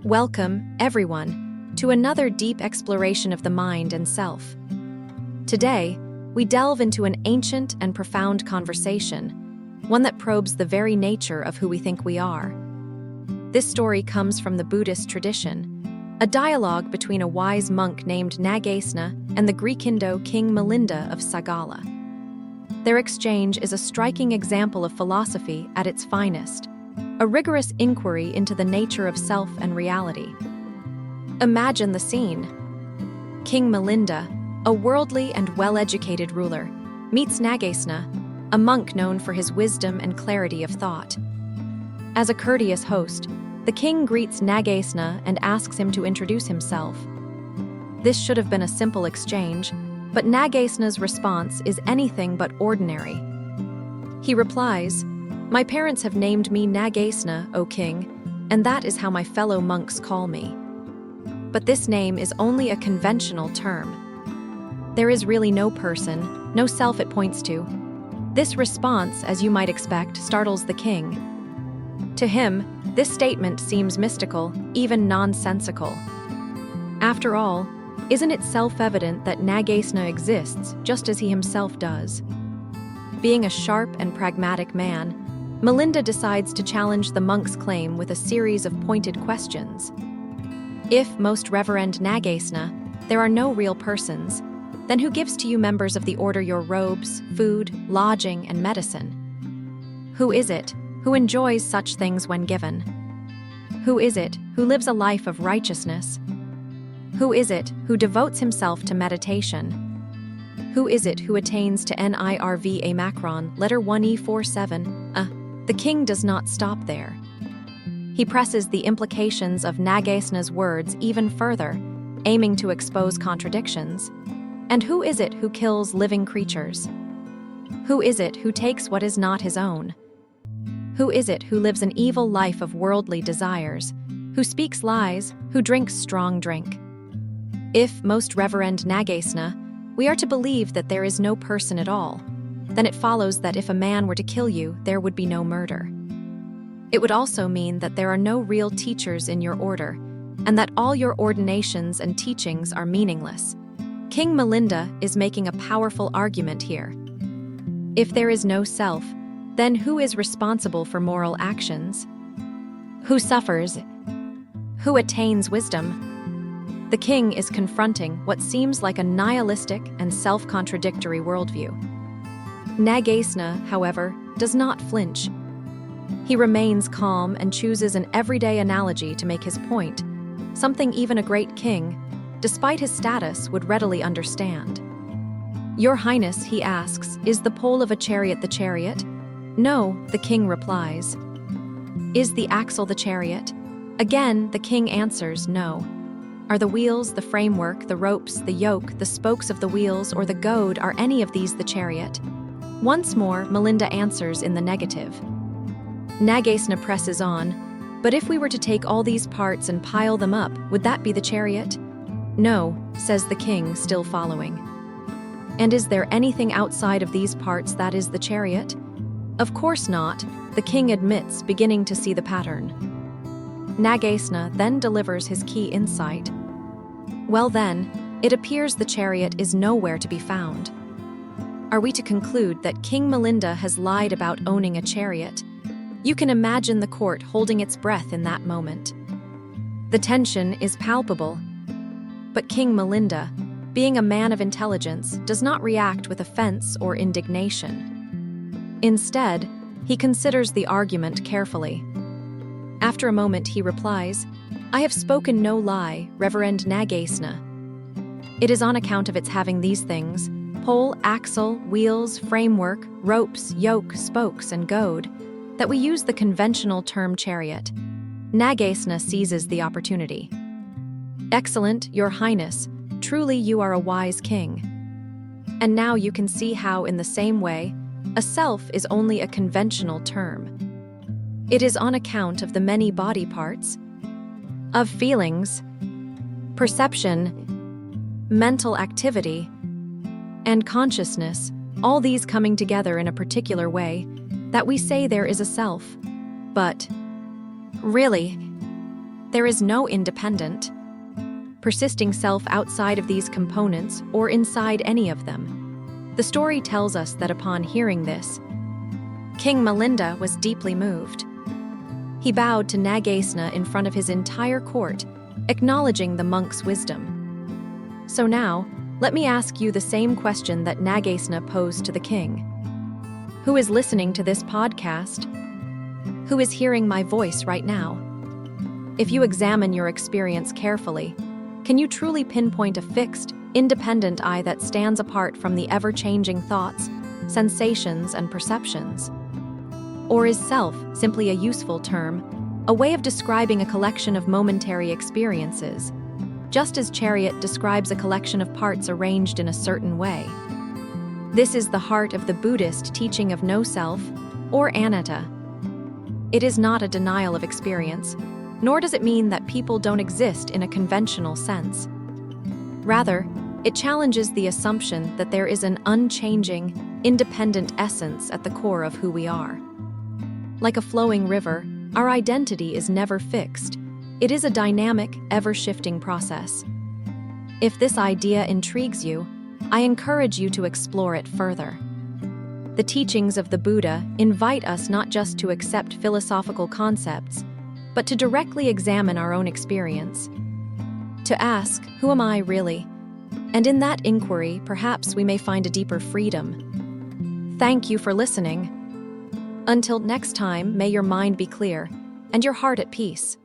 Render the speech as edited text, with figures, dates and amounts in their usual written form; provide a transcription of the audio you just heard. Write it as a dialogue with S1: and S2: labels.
S1: Welcome, everyone, to another deep exploration of the mind and self. Today, we delve into an ancient and profound conversation, one that probes the very nature of who we think we are. This story comes from the Buddhist tradition, a dialogue between a wise monk named Nagasena and the Greek Indo king Melinda of Sagala. Their exchange is a striking example of philosophy at its finest, a rigorous inquiry into the nature of self and reality. Imagine the scene. King Melinda, a worldly and well-educated ruler, meets Nagasena, a monk known for his wisdom and clarity of thought. As a courteous host, the king greets Nagasena and asks him to introduce himself. This should have been a simple exchange, but Nagasena's response is anything but ordinary. He replies, "My parents have named me Nagasena, O king, and that is how my fellow monks call me. But this name is only a conventional term. There is really no person, no self it points to." This response, as you might expect, startles the king. To him, this statement seems mystical, even nonsensical. After all, isn't it self-evident that Nagasena exists just as he himself does? Being a sharp and pragmatic man, Melinda decides to challenge the monk's claim with a series of pointed questions. If, most reverend Nagasena, there are no real persons, then who gives to you members of the order your robes, food, lodging, and medicine? Who is it who enjoys such things when given? Who is it who lives a life of righteousness? Who is it who devotes himself to meditation? Who is it who attains to nirva macron, letter 1e47? The king does not stop there. He presses the implications of Nagasena's words even further, aiming to expose contradictions. And who is it who kills living creatures? Who is it who takes what is not his own? Who is it who lives an evil life of worldly desires, who speaks lies, who drinks strong drink? If, most reverend Nagasena, we are to believe that there is no person at all, then it follows that if a man were to kill you, there would be no murder. It would also mean that there are no real teachers in your order, and that all your ordinations and teachings are meaningless. King Melinda is making a powerful argument here. If there is no self, then who is responsible for moral actions? Who suffers? Who attains wisdom? The king is confronting what seems like a nihilistic and self-contradictory worldview. Nagasena, however, does not flinch. He remains calm and chooses an everyday analogy to make his point, something even a great king, despite his status, would readily understand. "Your Highness," he asks, "is the pole of a chariot the chariot?" "No," the king replies. "Is the axle the chariot?" Again, the king answers, "No." "Are the wheels, the framework, the ropes, the yoke, the spokes of the wheels, or the goad, are any of these the chariot?" Once more, Melinda answers in the negative. Nagasena presses on, "But if we were to take all these parts and pile them up, would that be the chariot?" "No," says the king, still following. "And is there anything outside of these parts that is the chariot?" "Of course not," the king admits, beginning to see the pattern. Nagasena then delivers his key insight. "Well then, it appears the chariot is nowhere to be found." Are we to conclude that King Melinda has lied about owning a chariot? You can imagine the court holding its breath in that moment. The tension is palpable. But King Melinda, being a man of intelligence, does not react with offense or indignation. Instead, he considers the argument carefully. After a moment, he replies, "I have spoken no lie, Reverend Nagasena. It is on account of its having these things: pole, axle, wheels, framework, ropes, yoke, spokes, and goad, that we use the conventional term chariot." Nagasena seizes the opportunity. "Excellent, Your Highness. Truly you are a wise king. And now you can see how, in the same way, a self is only a conventional term. It is on account of the many body parts, of feelings, perception, mental activity, and consciousness, all these coming together in a particular way, that we say there is a self. But, really, There is no independent, persisting self outside of these components or inside any of them. The story tells us that upon hearing this, King Milinda was deeply moved. He bowed to Nagasena in front of his entire court, acknowledging the monk's wisdom. So now, let me ask you the same question that Nagasena posed to the king. Who is listening to this podcast? Who is hearing my voice right now? If you examine your experience carefully, can you truly pinpoint a fixed, independent I that stands apart from the ever-changing thoughts, sensations, and perceptions? Or is self simply a useful term, a way of describing a collection of momentary experiences, just as Chariot describes a collection of parts arranged in a certain way? This is the heart of the Buddhist teaching of no self, or anatta. It is not a denial of experience, nor does it mean that people don't exist in a conventional sense. Rather, it challenges the assumption that there is an unchanging, independent essence at the core of who we are. Like a flowing river, our identity is never fixed. It is a dynamic, ever-shifting process. If this idea intrigues you, I encourage you to explore it further. The teachings of the Buddha invite us not just to accept philosophical concepts, but to directly examine our own experience. To ask, who am I really? And in that inquiry, perhaps we may find a deeper freedom. Thank you for listening. Until next time, may your mind be clear and your heart at peace.